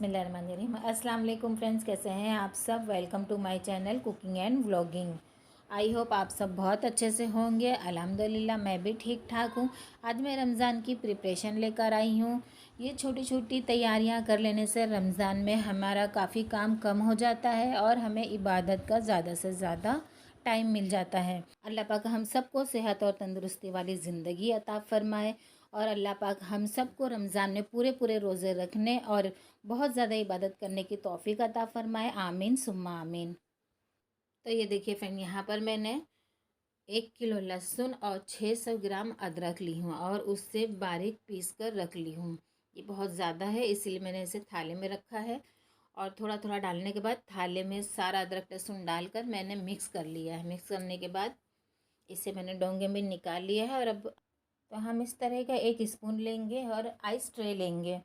बिस्मिल्लाहिर्रहमानिर्रहीम। अस्सलाम वालेकुम फ्रेंड्स, कैसे हैं आप सब। Welcome to my channel cooking and vlogging. I hope आप सब बहुत अच्छे से होंगे। अल्हम्दुलिल्लाह मैं भी ठीक ठाक हूँ। आज मैं रमज़ान की प्रिपरेशन लेकर आई हूँ। ये छोटी छोटी तैयारियाँ कर लेने से रमज़ान में हमारा काफ़ी काम कम हो जाता है और हमें इबादत का ज़्यादा से ज़्यादा टाइम मिल जाता है। अल्लाह पाक हम सबको सेहत और तंदुरुस्ती वाली ज़िंदगी अता फ़रमाए और अल्लाह पाक हम सबको रमज़ान में पूरे पूरे रोज़े रखने और बहुत ज़्यादा इबादत करने की तौफ़ीक अता फ़रमाए। आमीन सुम्मा आमीन। तो ये देखिए फ्रेंड, यहाँ पर मैंने 1 किलो लहसुन और 600 ग्राम अदरक ली हूँ और उससे बारीक पीस कर रख ली हूँ। ये बहुत ज़्यादा है इसीलिए मैंने इसे थाले में रखा है और थोड़ा थोड़ा डालने के बाद थाले में सारा अदरक लहसुन डालकर मैंने मिक्स कर लिया है। मिक्स करने के बाद इसे मैंने डोंगे में निकाल लिया है। और अब तो हम इस तरह का 1 स्पून लेंगे और आइस ट्रे लेंगे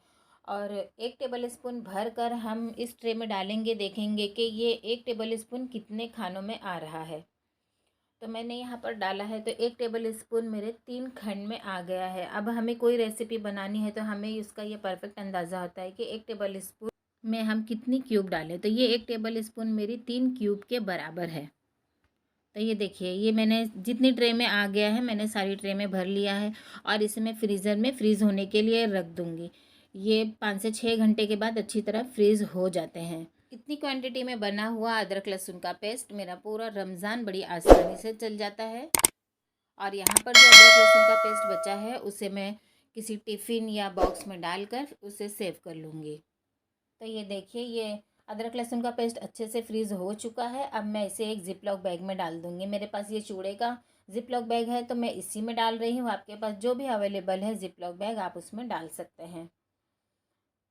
और 1 टेबल स्पून भर कर हम इस ट्रे में डालेंगे। देखेंगे कि ये 1 टेबल स्पून कितने खानों में आ रहा है। तो मैंने यहाँ पर डाला है तो 1 टेबल स्पून मेरे 3 खंड में आ गया है। अब हमें कोई रेसिपी बनानी है तो हमें इसका ये परफेक्ट अंदाज़ा होता है कि 1 टेबल स्पून में हम कितनी क्यूब डालें। तो ये 1 टेबल स्पून मेरी 3 क्यूब के बराबर है। तो ये देखिए, ये मैंने जितनी ट्रे में आ गया है मैंने सारी ट्रे में भर लिया है और इसे मैं फ्रीज़र में फ्रीज़ होने के लिए रख दूँगी। ये 5 से 6 घंटे के बाद अच्छी तरह फ्रीज़ हो जाते हैं। इतनी क्वांटिटी में बना हुआ अदरक लहसुन का पेस्ट मेरा पूरा रमज़ान बड़ी आसानी से चल जाता है। और यहाँ पर जो अदरक लहसुन का पेस्ट बचा है उसे मैं किसी टिफ़िन या बॉक्स में डालकर उसे सेव कर लूँगी। तो ये देखिए, ये अदरक लहसुन का पेस्ट अच्छे से फ्रीज़ हो चुका है। अब मैं इसे एक ज़िप लॉक बैग में डाल दूँगी। मेरे पास ये चूड़े का ज़िप लॉक बैग है तो मैं इसी में डाल रही हूँ। आपके पास जो भी अवेलेबल है ज़िप लॉक बैग आप उसमें डाल सकते हैं।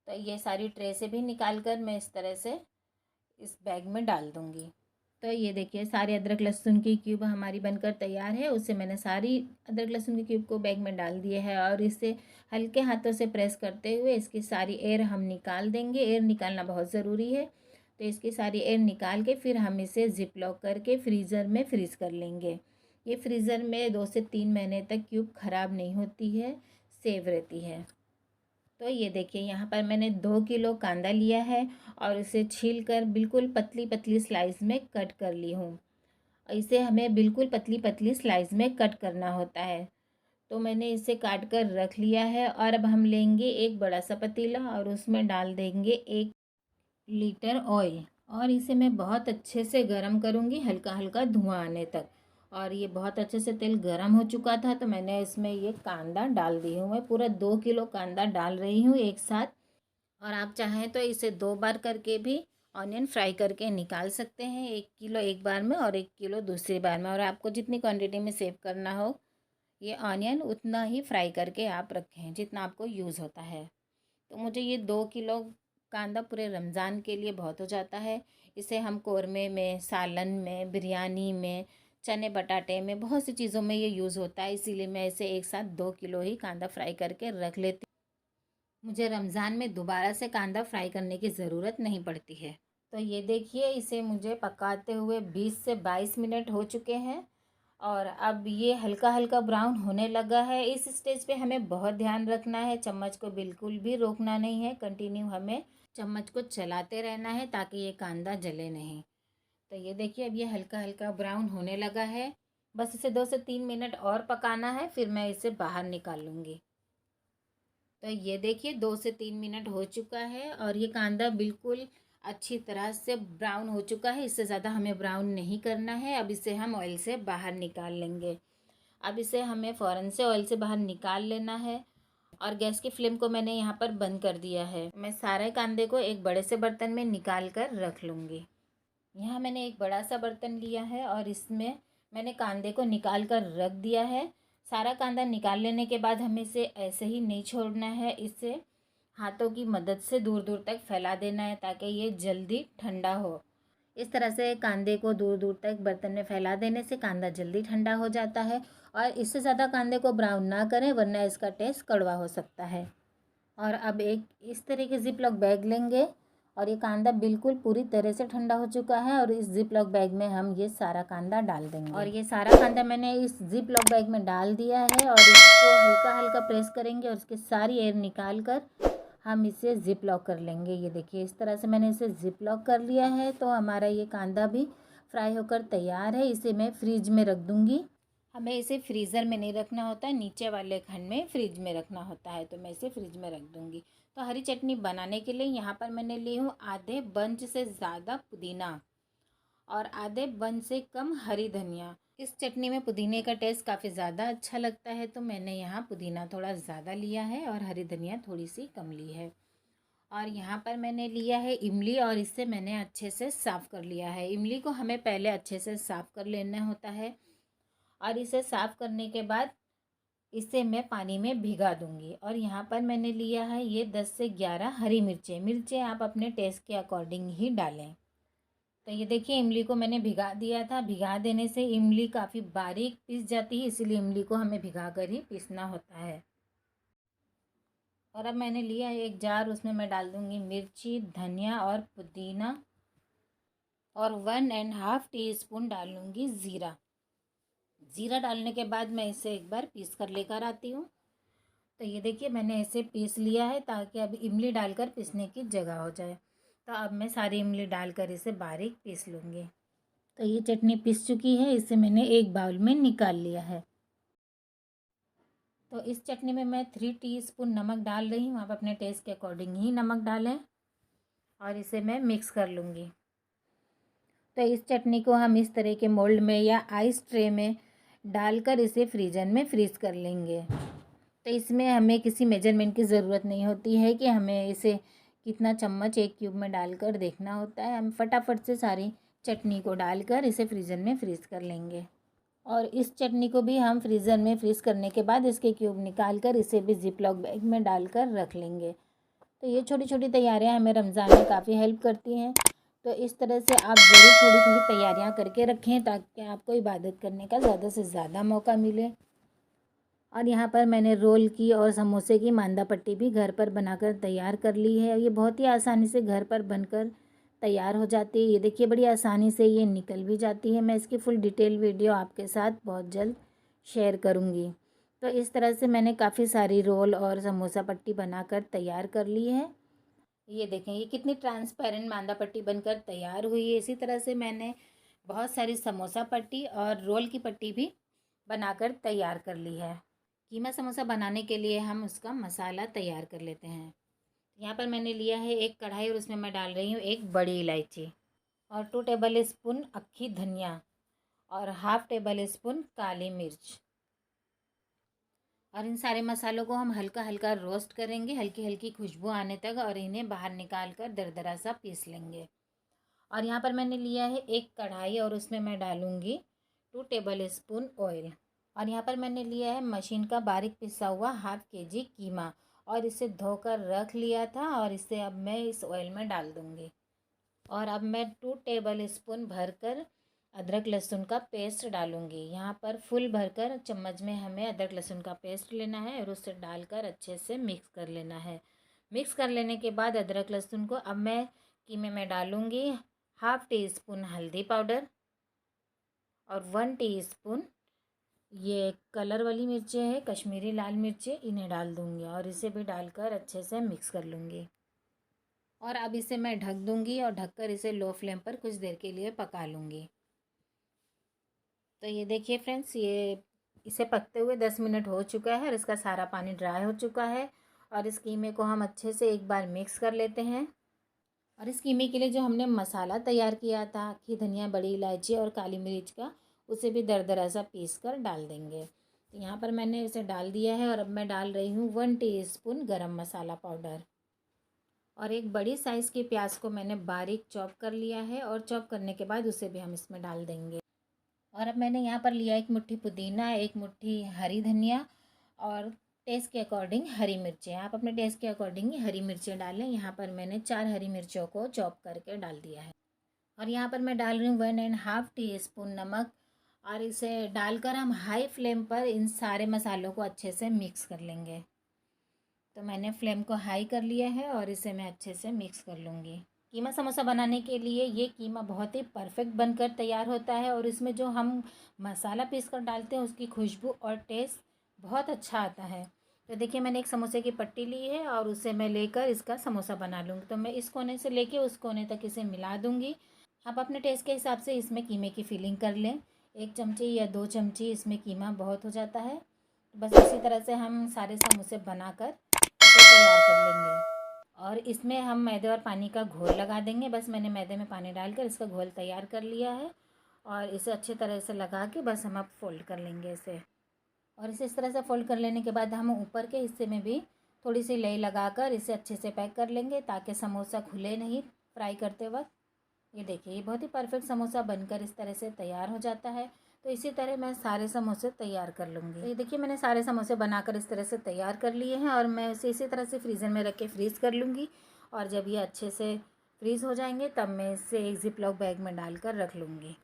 तो ये सारी ट्रे से भी निकाल कर मैं इस तरह से इस बैग में डाल दूँगी। तो ये देखिए, सारे अदरक लहसुन की क्यूब हमारी बनकर तैयार है। उससे मैंने सारी अदरक लहसुन की क्यूब को बैग में डाल दिए है और इसे हल्के हाथों से प्रेस करते हुए इसकी सारी एयर हम निकाल देंगे। एयर निकालना बहुत ज़रूरी है। तो इसकी सारी एयर निकाल के फिर हम इसे ज़िप लॉक करके फ्रीज़र में फ्रीज़ कर लेंगे। ये फ्रीज़र में 2 से 3 महीने तक क्यूब ख़राब नहीं होती है, सेव रहती है। तो ये देखिए, यहाँ पर मैंने 2 किलो कांदा लिया है और उसे छील कर बिल्कुल पतली पतली स्लाइस में कट कर ली हूँ। इसे हमें बिल्कुल पतली पतली स्लाइस में कट करना होता है। तो मैंने इसे काट कर रख लिया है और अब हम लेंगे एक बड़ा सा पतीला और उसमें डाल देंगे 1 लीटर ऑयल और इसे मैं बहुत अच्छे से गर्म करूँगी, हल्का हल्का धुआं आने तक। और ये बहुत अच्छे से तेल गर्म हो चुका था तो मैंने इसमें ये कांदा डाल दी हूँ। मैं पूरा 2 किलो कांदा डाल रही हूँ एक साथ। और आप चाहें तो इसे 2 बार करके भी ऑनियन फ्राई करके निकाल सकते हैं। 1 किलो एक बार में और 1 किलो दूसरी बार में। और आपको जितनी क्वांटिटी में सेव करना हो ये ऑनियन उतना ही फ्राई करके आप रखें जितना आपको यूज़ होता है। तो मुझे ये 2 किलो कांदा पूरे रमज़ान के लिए बहुत हो जाता है। इसे हम कौरमे में, सालन में, बिरयानी में, चने बटाटे में, बहुत सी चीज़ों में ये यूज़ होता है। इसीलिए मैं इसे एक साथ 2 किलो ही कांदा फ्राई करके रख लेती हूँ। मुझे रमज़ान में दोबारा से कांदा फ्राई करने की ज़रूरत नहीं पड़ती है। तो ये देखिए, इसे मुझे पकाते हुए 20 से 22 मिनट हो चुके हैं और अब ये हल्का हल्का ब्राउन होने लगा है। इस स्टेज पे हमें बहुत ध्यान रखना है, चम्मच को बिल्कुल भी रोकना नहीं है। कंटिन्यू हमें चम्मच को चलाते रहना है ताकि ये कांदा जले नहीं। तो ये देखिए, अब ये हल्का हल्का ब्राउन होने लगा है। बस इसे 2 से 3 मिनट और पकाना है, फिर मैं इसे बाहर निकाल लूँगी। तो ये देखिए, 2 से 3 मिनट हो चुका है और ये कांदा बिल्कुल अच्छी तरह से ब्राउन हो चुका है। इससे ज़्यादा हमें ब्राउन नहीं करना है। अब इसे हम ऑयल से बाहर निकाल लेंगे। अब इसे हमें फ़ौरन से ऑयल से बाहर निकाल लेना है और गैस की फ्लेम को मैंने यहाँ पर बंद कर दिया है। मैं सारे कांदे को एक बड़े से बर्तन में निकाल कर रख लूँगी। यहाँ मैंने एक बड़ा सा बर्तन लिया है और इसमें मैंने कांदे को निकाल कर रख दिया है। सारा कांदा निकाल लेने के बाद हमें इसे ऐसे ही नहीं छोड़ना है। इसे हाथों की मदद से दूर दूर तक फैला देना है ताकि ये जल्दी ठंडा हो। इस तरह से कांदे को दूर दूर तक बर्तन में फैला देने से कांदा जल्दी ठंडा हो जाता है। और इससे ज़्यादा कांदे को ब्राउन ना करें वरना इसका टेस्ट कड़वा हो सकता है। और अब एक इस तरह के ज़िप लॉक बैग लेंगे और ये कांदा बिल्कुल पूरी तरह से ठंडा हो चुका है और इस ज़िप लॉक बैग में हम ये सारा कांदा डाल देंगे। और ये सारा कांदा मैंने इस ज़िप लॉक बैग में डाल दिया है और इसको हल्का हल्का प्रेस करेंगे और उसकी सारी एयर निकाल कर हम इसे ज़िप लॉक कर लेंगे। ये देखिए इस तरह से मैंने इसे ज़िप लॉक कर लिया है। तो हमारा ये कांदा भी फ्राई होकर तैयार है। इसे मैं फ्रिज में रख दूँगी। हमें इसे फ्रीज़र में नहीं रखना होता है, नीचे वाले खंड में फ्रिज में रखना होता है। तो मैं इसे फ्रिज में रख दूँगी। तो हरी चटनी बनाने के लिए यहाँ पर मैंने ली हूँ आधे बंच से ज़्यादा पुदीना और आधे बंच से कम हरी धनिया। इस चटनी में पुदीने का टेस्ट काफ़ी ज़्यादा अच्छा लगता है, तो मैंने यहाँ पुदीना थोड़ा ज़्यादा लिया है और हरी धनिया थोड़ी सी कम ली है। और यहाँ पर मैंने लिया है इमली और इसे मैंने अच्छे से साफ़ कर लिया है। इमली को हमें पहले अच्छे से साफ़ कर लेना होता है और इसे साफ़ करने के बाद इसे मैं पानी में भिगा दूंगी। और यहाँ पर मैंने लिया है ये 10 से 11 हरी मिर्चें आप अपने टेस्ट के अकॉर्डिंग ही डालें। तो ये देखिए इमली को मैंने भिगा दिया था। भिगा देने से इमली काफ़ी बारीक पीस जाती है, इसीलिए इमली को हमें भिगा कर ही पीसना होता है। और अब मैंने लिया है एक जार, उसमें मैं डाल दूँगी मिर्ची, धनिया और पुदीना और 1.5 टीस्पून डालूँगी ज़ीरा। ज़ीरा डालने के बाद मैं इसे एक बार पीस कर लेकर आती हूँ। तो ये देखिए मैंने इसे पीस लिया है ताकि अब इमली डालकर पीसने की जगह हो जाए। तो अब मैं सारी इमली डालकर इसे बारीक पीस लूँगी। तो ये चटनी पीस चुकी है, इसे मैंने एक बाउल में निकाल लिया है। तो इस चटनी में मैं 3 टीस्पून नमक डाल रही हूँ। आप अपने टेस्ट के अकॉर्डिंग ही नमक डालें और इसे मैं मिक्स कर लूँगी। तो इस चटनी को हम इस तरह के मोल्ड में या आइस ट्रे में डालकर इसे फ्रीजर में फ्रीज़ कर लेंगे। तो इसमें हमें किसी मेजरमेंट की ज़रूरत नहीं होती है कि हमें इसे कितना चम्मच एक क्यूब में डालकर देखना होता है। हम फटाफट से सारी चटनी को डालकर इसे फ्रीज़र में फ्रीज़ कर लेंगे। और इस चटनी को भी हम फ्रीज़र में फ्रीज़ करने के बाद इसके क्यूब निकाल कर इसे भी ज़िप लॉक बैग में डालकर रख लेंगे। तो ये छोटी छोटी तैयारियां हमें रमज़ान में काफ़ी हेल्प करती हैं। तो इस तरह से आप ज़रूर थोड़ी थोड़ी तैयारियां करके रखें ताकि आपको इबादत करने का ज़्यादा से ज़्यादा मौका मिले। और यहाँ पर मैंने रोल की और समोसे की मांदा पट्टी भी घर पर बनाकर तैयार कर ली है। ये बहुत ही आसानी से घर पर बनकर तैयार हो जाती है। ये देखिए बड़ी आसानी से ये निकल भी जाती है। मैं इसकी फुल डिटेल वीडियो आपके साथ बहुत जल्द शेयर करूँगी। तो इस तरह से मैंने काफ़ी सारी रोल और समोसा पट्टी बनाकर तैयार कर ली है। ये देखें ये कितनी ट्रांसपेरेंट मांदा पट्टी बनकर तैयार हुई है। इसी तरह से मैंने बहुत सारी समोसा पट्टी और रोल की पट्टी भी बनाकर तैयार कर ली है। कीमा समोसा बनाने के लिए हम उसका मसाला तैयार कर लेते हैं। यहाँ पर मैंने लिया है एक कढ़ाई और उसमें मैं डाल रही हूँ एक बड़ी इलायची और 2 टेबल स्पून अक्खी धनिया और हाफ़ टेबल स्पून काली मिर्च। और इन सारे मसालों को हम हल्का हल्का रोस्ट करेंगे, हल्की हल्की खुशबू आने तक, और इन्हें बाहर निकाल कर दरदरा सा पीस लेंगे। और यहाँ पर मैंने लिया है एक कढ़ाई और उसमें मैं डालूँगी 2 टेबल स्पून ऑयल। और यहाँ पर मैंने लिया है मशीन का बारीक पिसा हुआ हाफ़ केजी कीमा और इसे धोकर रख लिया था और इसे अब मैं इस ऑयल में डाल दूँगी। और अब मैं 2 टेबल स्पून भरकर अदरक लहसुन का पेस्ट डालूँगी। यहाँ पर फुल भरकर चम्मच में हमें अदरक लहसुन का पेस्ट लेना है और उसे डालकर अच्छे से मिक्स कर लेना है। मिक्स कर लेने के बाद अदरक लहसुन को अब मैं कीमे में डालूँगी हाफ़ टी स्पून हल्दी पाउडर और 1 टीस्पून ये कलर वाली मिर्चें हैं, कश्मीरी लाल मिर्चें, इन्हें डाल दूँगी और इसे भी डालकर अच्छे से मिक्स कर लूँगी। और अब इसे मैं ढक दूँगी और ढककर इसे लो फ्लेम पर कुछ देर के लिए पका लूँगी। तो ये देखिए फ्रेंड्स, ये इसे पकते हुए 10 मिनट हो चुका है और इसका सारा पानी ड्राई हो चुका है। और इस कीमे को हम अच्छे से एक बार मिक्स कर लेते हैं। और इस कीमे के लिए जो हमने मसाला तैयार किया था, अक्खी धनिया, बड़ी इलायची और काली मिर्च का, उसे भी दरदरा सा पीस कर डाल देंगे। तो यहाँ पर मैंने इसे डाल दिया है और अब मैं डाल रही हूँ 1 टीस्पून गरम मसाला पाउडर। और एक बड़ी साइज़ के प्याज को मैंने बारीक चॉप कर लिया है और चॉप करने के बाद उसे भी हम इसमें डाल देंगे। और अब मैंने यहाँ पर लिया एक मुट्ठी पुदीना, एक मुट्ठी हरी धनिया और टेस्ट के अकॉर्डिंग हरी मिर्चें। आप अपने टेस्ट के अकॉर्डिंग ही हरी मिर्चें डालें। यहाँ पर मैंने 4 हरी मिर्चों को चॉप करके डाल दिया है। और यहाँ पर मैं डाल रही हूँ 1.5 टीस्पून नमक और इसे डालकर हम हाई फ्लेम पर इन सारे मसालों को अच्छे से मिक्स कर लेंगे। तो मैंने फ्लेम को हाई कर लिया है और इसे मैं अच्छे से मिक्स कर लूँगी। कीमा समोसा बनाने के लिए ये कीमा बहुत ही परफेक्ट बनकर तैयार होता है और इसमें जो हम मसाला पीस कर डालते हैं उसकी खुशबू और टेस्ट बहुत अच्छा आता है। तो देखिए मैंने एक समोसे की पट्टी ली है और उसे मैं लेकर इसका समोसा बना लूँगी। तो मैं इस कोने से लेके उस कोने तक इसे मिला दूँगी। आप अपने टेस्ट के हिसाब से इसमें कीमे की फिलिंग कर लें। 1 चमची या 2 चमची इसमें कीमा बहुत हो जाता है। बस इसी तरह से हम सारे समोसे बनाकर इसे तैयार कर लेंगे। और इसमें हम मैदे और पानी का घोल लगा देंगे। बस मैंने मैदे में पानी डालकर इसका घोल तैयार कर लिया है और इसे अच्छी तरह से लगा के बस हम अब फोल्ड कर लेंगे इसे। और इसे इस तरह से फोल्ड कर लेने के बाद हम ऊपर के हिस्से में भी थोड़ी सी लेई लगाकर इसे अच्छे से पैक कर लेंगे ताकि समोसा खुले नहीं फ्राई करते वक्त। ये देखिए ये बहुत ही परफेक्ट समोसा बनकर इस तरह से तैयार हो जाता है। तो इसी तरह मैं सारे समोसे तैयार कर लूँगी। तो ये देखिए मैंने सारे समोसे बनाकर इस तरह से तैयार कर लिए हैं और मैं इसे इसी तरह से फ्रीज़र में रख के फ्रीज़ कर लूँगी। और जब ये अच्छे से फ्रीज़ हो जाएंगे तब मैं इसे एक ज़िप-लॉक बैग में डालकर रख लूँगी।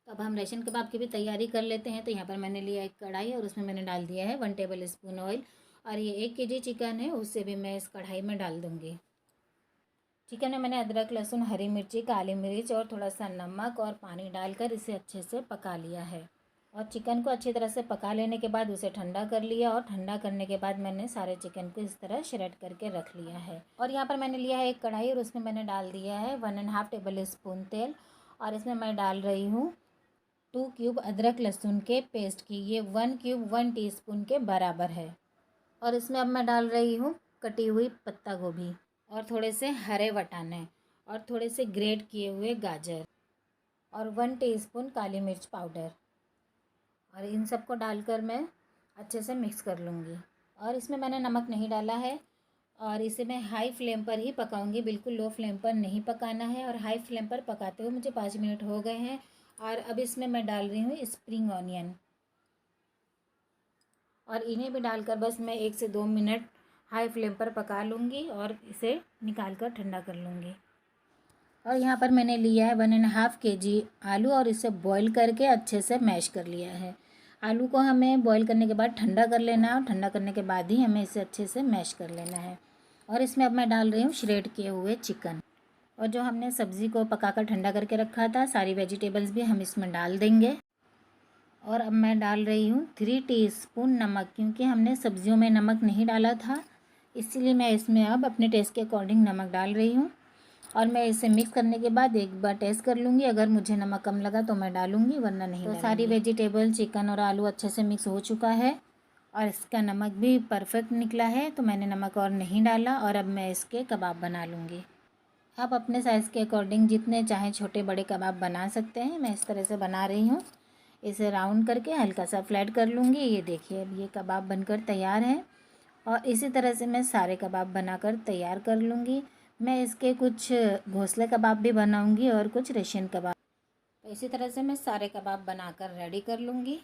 तो अब हम रेशन कबाब की भी तैयारी कर लेते हैं। तो यहाँ पर मैंने लिया एक कढ़ाई और उसमें मैंने डाल दिया है 1 टेबल स्पून ऑयल। और ये 1 केजी चिकन है उसे भी मैं इस कढ़ाई में डाल दूँगी। चिकन में मैंने अदरक, लहसुन, हरी मिर्ची, काली मिर्च और थोड़ा सा नमक और पानी डालकर इसे अच्छे से पका लिया है। और चिकन को अच्छी तरह से पका लेने के बाद उसे ठंडा कर लिया और ठंडा करने के बाद मैंने सारे चिकन को इस तरह श्रेड करके रख लिया है। और यहाँ पर मैंने लिया है एक कढ़ाई और उसमें मैंने डाल दिया है 1.5 टेबल स्पून तेल। और इसमें मैं डाल रही हूँ 2 क्यूब अदरक लहसुन के पेस्ट की। ये 1 क्यूब 1 टीस्पून के बराबर है। और इसमें अब मैं डाल रही हूँ कटी हुई पत्ता गोभी और थोड़े से हरे वटाने और थोड़े से ग्रेट किए हुए गाजर और 1 टीस्पून काली मिर्च पाउडर। और इन सब को डालकर मैं अच्छे से मिक्स कर लूँगी। और इसमें मैंने नमक नहीं डाला है और इसे मैं हाई फ्लेम पर ही पकाऊंगी, बिल्कुल लो फ्लेम पर नहीं पकाना है। और हाई फ्लेम पर पकाते हुए मुझे 5 मिनट हो गए हैं। और अब इसमें मैं डाल रही हूँ स्प्रिंग ऑनियन और इन्हें भी डालकर बस मैं 1 से 2 मिनट हाई फ्लेम पर पका लूँगी और इसे निकाल कर ठंडा कर लूँगी। और यहाँ पर मैंने लिया है 1.5 केजी आलू और इसे बॉईल करके अच्छे से मैश कर लिया है। आलू को हमें बॉईल करने के बाद ठंडा कर लेना है और ठंडा करने के बाद ही हमें इसे अच्छे से मैश कर लेना है। और इसमें अब मैं डाल रही हूँ श्रेड किए हुए चिकन और जो हमने सब्ज़ी को पकाकर ठंडा करके रखा था सारी वेजिटेबल्स भी हम इसमें डाल देंगे। और अब मैं डाल रही हूँ 3 टीस्पून नमक, क्योंकि हमने सब्जियों में नमक नहीं डाला था इसीलिए मैं इसमें अब अपने टेस्ट के अकॉर्डिंग नमक डाल रही हूँ। और मैं इसे मिक्स करने के बाद एक बार टेस्ट कर लूँगी, अगर मुझे नमक कम लगा तो मैं डालूँगी वरना नहीं। तो सारी वेजिटेबल चिकन और आलू अच्छे से मिक्स हो चुका है और इसका नमक भी परफेक्ट निकला है तो मैंने नमक और नहीं डाला। और अब मैं इसके कबाब बना लूँगी। आप अपने साइज़ के अकॉर्डिंग जितने चाहें छोटे बड़े कबाब बना सकते हैं। मैं इस तरह से बना रही हूँ। इसे राउंड करके हल्का सा फ्लैट कर लूँगी। ये देखिए अब ये कबाब बनकर तैयार है और इसी तरह से मैं सारे कबाब बनाकर तैयार कर लूँगी। मैं इसके कुछ घोंसले कबाब भी बनाऊँगी और कुछ रशियन कबाब। तो इसी तरह से मैं सारे कबाब बनाकर रेडी कर लूँगी।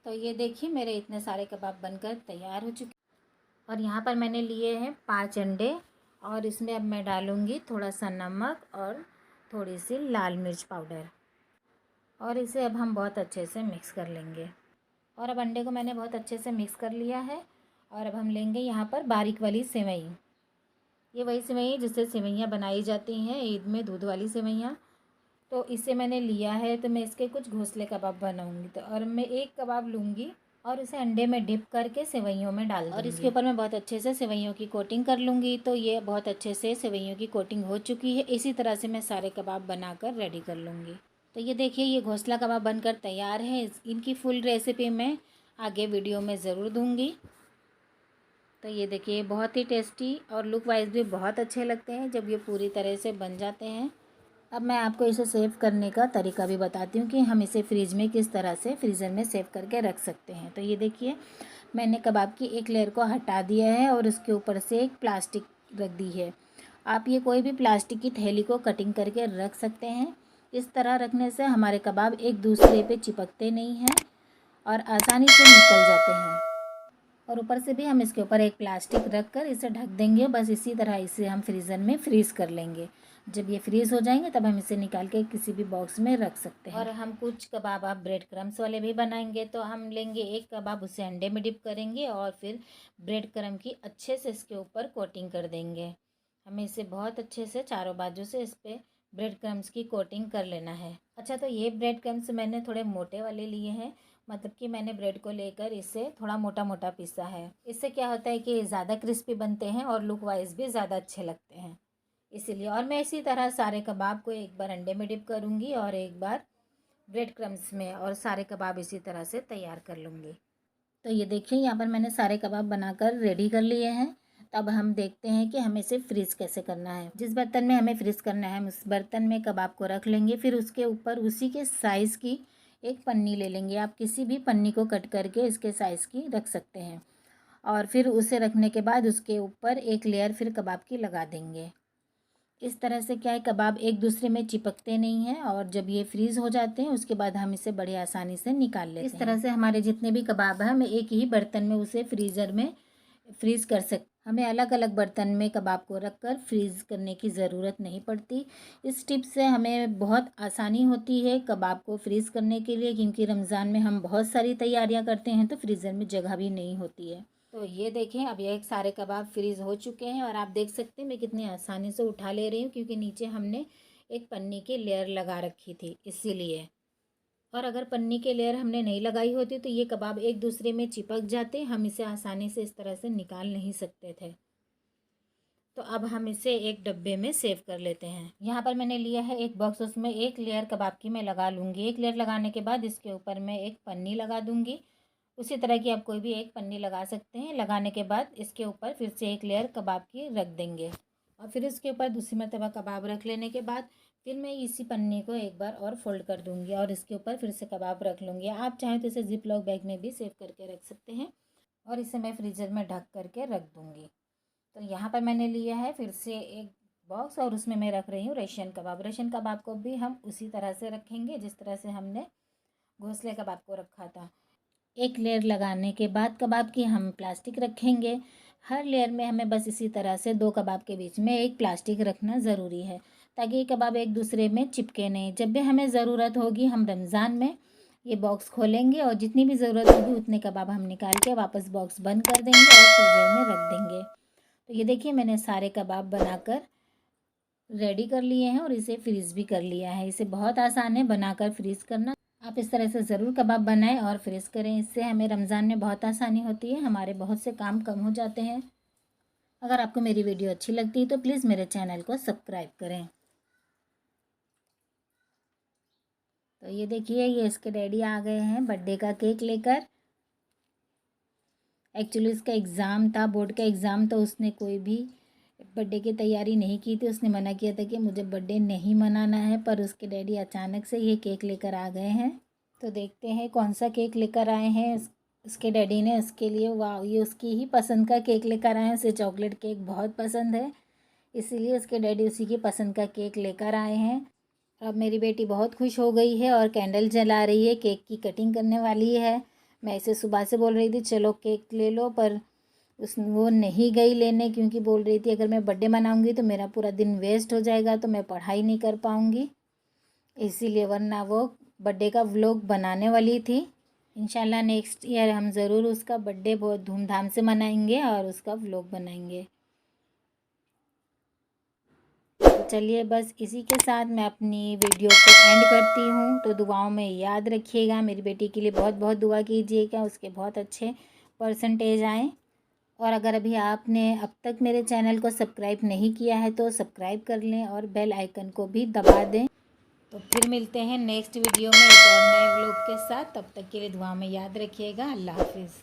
तो ये देखिए मेरे इतने सारे कबाब बनकर तैयार हो चुके। और यहाँ पर मैंने लिए हैं 5 अंडे और इसमें अब मैं डालूँगी थोड़ा सा नमक और थोड़ी सी लाल मिर्च पाउडर और इसे अब हम बहुत अच्छे से मिक्स कर लेंगे। और अब अंडे को मैंने बहुत अच्छे से मिक्स कर लिया है। और अब हम लेंगे यहाँ पर बारीक वाली सेवई। ये वही सेवई है जिससे सेवइयाँ बनाई जाती हैं ईद में, दूध वाली सेवइयाँ। तो इसे मैंने लिया है तो मैं इसके कुछ घोंसले कबाब बनाऊँगी। तो और मैं एक कबाब लूँगी और इसे अंडे में डिप करके सेवइयों में डाल दूँगी और इसके ऊपर मैं बहुत अच्छे से सेवइयों की कोटिंग कर लूँगी। तो ये बहुत अच्छे से सेवइयों की कोटिंग हो चुकी है। इसी तरह से मैं सारे कबाब बनाकर रेडी कर लूँगी। तो ये देखिए ये घोंसला कबाब बनकर तैयार है। इनकी फुल रेसिपी मैं आगे वीडियो में ज़रूर दूँगी। तो ये देखिए बहुत ही टेस्टी और लुक वाइज भी बहुत अच्छे लगते हैं जब ये पूरी तरह से बन जाते हैं। अब मैं आपको इसे सेव करने का तरीका भी बताती हूँ कि हम इसे फ्रिज में किस तरह से फ्रीज़र में सेव करके रख सकते हैं। तो ये देखिए मैंने कबाब की एक लेयर को हटा दिया है और उसके ऊपर से एक प्लास्टिक रख दी है। आप ये कोई भी प्लास्टिक की थैली को कटिंग करके रख सकते हैं। इस तरह रखने से हमारे कबाब एक दूसरे पे चिपकते नहीं हैं और आसानी से निकल जाते हैं। और ऊपर से भी हम इसके ऊपर एक प्लास्टिक रख कर इसे ढक देंगे। बस इसी तरह इसे हम फ्रीज़र में फ्रीज़ कर लेंगे। जब ये फ्रीज़ हो जाएंगे तब हम इसे निकाल के किसी भी बॉक्स में रख सकते हैं। और हम कुछ कबाब आप ब्रेड क्रम्स वाले भी बनाएंगे। तो हम लेंगे एक कबाब, उसे अंडे में डिप करेंगे और फिर ब्रेड क्रम्ब की अच्छे से इसके ऊपर कोटिंग कर देंगे। हमें इसे बहुत अच्छे से चारों बाजू से इस पर ब्रेड क्रम्स की कोटिंग कर लेना है। अच्छा तो ये ब्रेड क्रम्स मैंने थोड़े मोटे वाले लिए हैं। मतलब कि मैंने ब्रेड को लेकर इसे थोड़ा मोटा मोटा पीसा है। इससे क्या होता है कि ज़्यादा क्रिस्पी बनते हैं और लुक वाइज भी ज़्यादा अच्छे लगते हैं, इसीलिए। और मैं इसी तरह सारे कबाब को एक बार अंडे में डिप करूँगी और एक बार ब्रेड क्रम्स में, और सारे कबाब इसी तरह से तैयार कर लूँगी। तो ये देखिए यहाँ पर मैंने सारे कबाब बनाकर रेडी कर लिए हैं। तो अब हम देखते हैं कि हमें इसे फ्रीज़ कैसे करना है। जिस बर्तन में हमें फ्रीज़ करना है हम उस बर्तन में कबाब को रख लेंगे। फिर उसके ऊपर उसी के साइज़ की एक पन्नी ले लेंगे। आप किसी भी पन्नी को कट करके इसके साइज़ की रख सकते हैं। और फिर उसे रखने के बाद उसके ऊपर एक लेयर फिर कबाब की लगा देंगे। इस तरह से क्या है, कबाब एक दूसरे में चिपकते नहीं हैं, और जब ये फ्रीज़ हो जाते हैं उसके बाद हम इसे बड़ी आसानी से निकाल लेते हैं। इस तरह से हमारे जितने भी कबाब हैं हम एक ही बर्तन में उसे फ्रीज़र में फ्रीज़ कर सकते। हमें अलग अलग बर्तन में कबाब को रखकर फ्रीज़ करने की ज़रूरत नहीं पड़ती। इस टिप से हमें बहुत आसानी होती है कबाब को फ्रीज़ करने के लिए, क्योंकि रमज़ान में हम बहुत सारी तैयारियां करते हैं तो फ्रीज़र में जगह भी नहीं होती है। तो ये देखें, अब ये सारे कबाब फ्रीज़ हो चुके हैं और आप देख सकते हैं मैं कितनी आसानी से उठा ले रही हूँ, क्योंकि नीचे हमने एक पन्नी की लेयर लगा रखी थी इसीलिए। और अगर पन्नी के लेयर हमने नहीं लगाई होती तो ये कबाब एक दूसरे में चिपक जाते, हम इसे आसानी से इस तरह से निकाल नहीं सकते थे। तो अब हम इसे एक डब्बे में सेव कर लेते हैं। यहाँ पर मैंने लिया है एक बॉक्स, उसमें एक लेयर कबाब की मैं लगा लूँगी। एक लेयर लगाने के बाद इसके ऊपर मैं एक पन्नी लगा दूँगी। उसी तरह की आप कोई भी एक पन्नी लगा सकते हैं। लगाने के बाद इसके ऊपर फिर से एक लेयर कबाब की रख देंगे, और फिर इसके ऊपर दूसरी मरतबा कबाब रख लेने के बाद फिर मैं इसी पन्नी को एक बार और फोल्ड कर दूंगी और इसके ऊपर फिर से कबाब रख लूँगी। आप चाहें तो इसे जिप लॉक बैग में भी सेव करके रख सकते हैं, और इसे मैं फ्रीज़र में ढक करके रख दूँगी। तो यहाँ पर मैंने लिया है फिर से एक बॉक्स, और उसमें मैं रख रही हूँ रशियन कबाब। रशियन कबाब को भी हम उसी तरह से रखेंगे जिस तरह से हमने घोंसले कबाब को रखा था। एक लेयर लगाने के बाद कबाब की हम प्लास्टिक रखेंगे। हर लेयर में हमें बस इसी तरह से दो कबाब के बीच में एक प्लास्टिक रखना ज़रूरी है, ताकि ये कबाब एक दूसरे में चिपके नहीं। जब भी हमें ज़रूरत होगी हम रमज़ान में ये बॉक्स खोलेंगे और जितनी भी ज़रूरत होगी उतने कबाब हम निकाल के वापस बॉक्स बंद कर देंगे और फ्रीज़र में रख देंगे। तो ये देखिए मैंने सारे कबाब बनाकर रेडी कर लिए हैं और इसे फ्रीज़ भी कर लिया है। इसे बहुत आसान है बनाकर फ्रीज़ करना। आप इस तरह से ज़रूर कबाब बनाएं और फ्रीज़ करें। इससे हमें रमज़ान में बहुत आसानी होती है, हमारे बहुत से काम कम हो जाते हैं। अगर आपको मेरी वीडियो अच्छी लगती है तो प्लीज़ मेरे चैनल को सब्सक्राइब करें। तो ये देखिए ये इसके डैडी आ गए हैं बर्थडे का केक लेकर। एक्चुअली इसका एग्ज़ाम था, बोर्ड का एग्ज़ाम, तो उसने कोई भी बर्थडे की तैयारी नहीं की थी। उसने मना किया था कि मुझे बर्थडे नहीं मनाना है, पर उसके डैडी अचानक से ये केक लेकर आ गए हैं। तो देखते हैं कौन सा केक लेकर आए हैं उसके डैडी ने उसके लिए। वाह, ये उसकी ही पसंद का केक लेकर आए हैं। उसे चॉकलेट केक बहुत पसंद है, इसीलिए उसके डैडी उसी की पसंद का केक लेकर आए हैं। अब मेरी बेटी बहुत खुश हो गई है और कैंडल जला रही है, केक की कटिंग करने वाली है। मैं इसे सुबह से बोल रही थी चलो केक ले लो, पर वो नहीं गई लेने, क्योंकि बोल रही थी अगर मैं बर्थडे मनाऊंगी तो मेरा पूरा दिन वेस्ट हो जाएगा, तो मैं पढ़ाई नहीं कर पाऊंगी, इसीलिए। वरना वो बर्थडे का व्लॉग बनाने वाली थी। इंशाल्लाह नेक्स्ट ईयर हम ज़रूर उसका बर्थडे बहुत धूमधाम से मनाएंगे और उसका व्लॉग बनाएंगे। तो चलिए बस इसी के साथ मैं अपनी वीडियो को एंड करती हूँ। तो दुआओं में याद रखिएगा, मेरी बेटी के लिए बहुत बहुत दुआ कीजिएगा, उसके बहुत अच्छे परसेंटेज आएँ। और अगर अभी आपने अब तक मेरे चैनल को सब्सक्राइब नहीं किया है तो सब्सक्राइब कर लें और बेल आइकन को भी दबा दें। तो फिर मिलते हैं नेक्स्ट वीडियो में एक और नए व्लॉग के साथ। तब तक के लिए दुआ में याद रखिएगा। अल्लाह हाफिज़।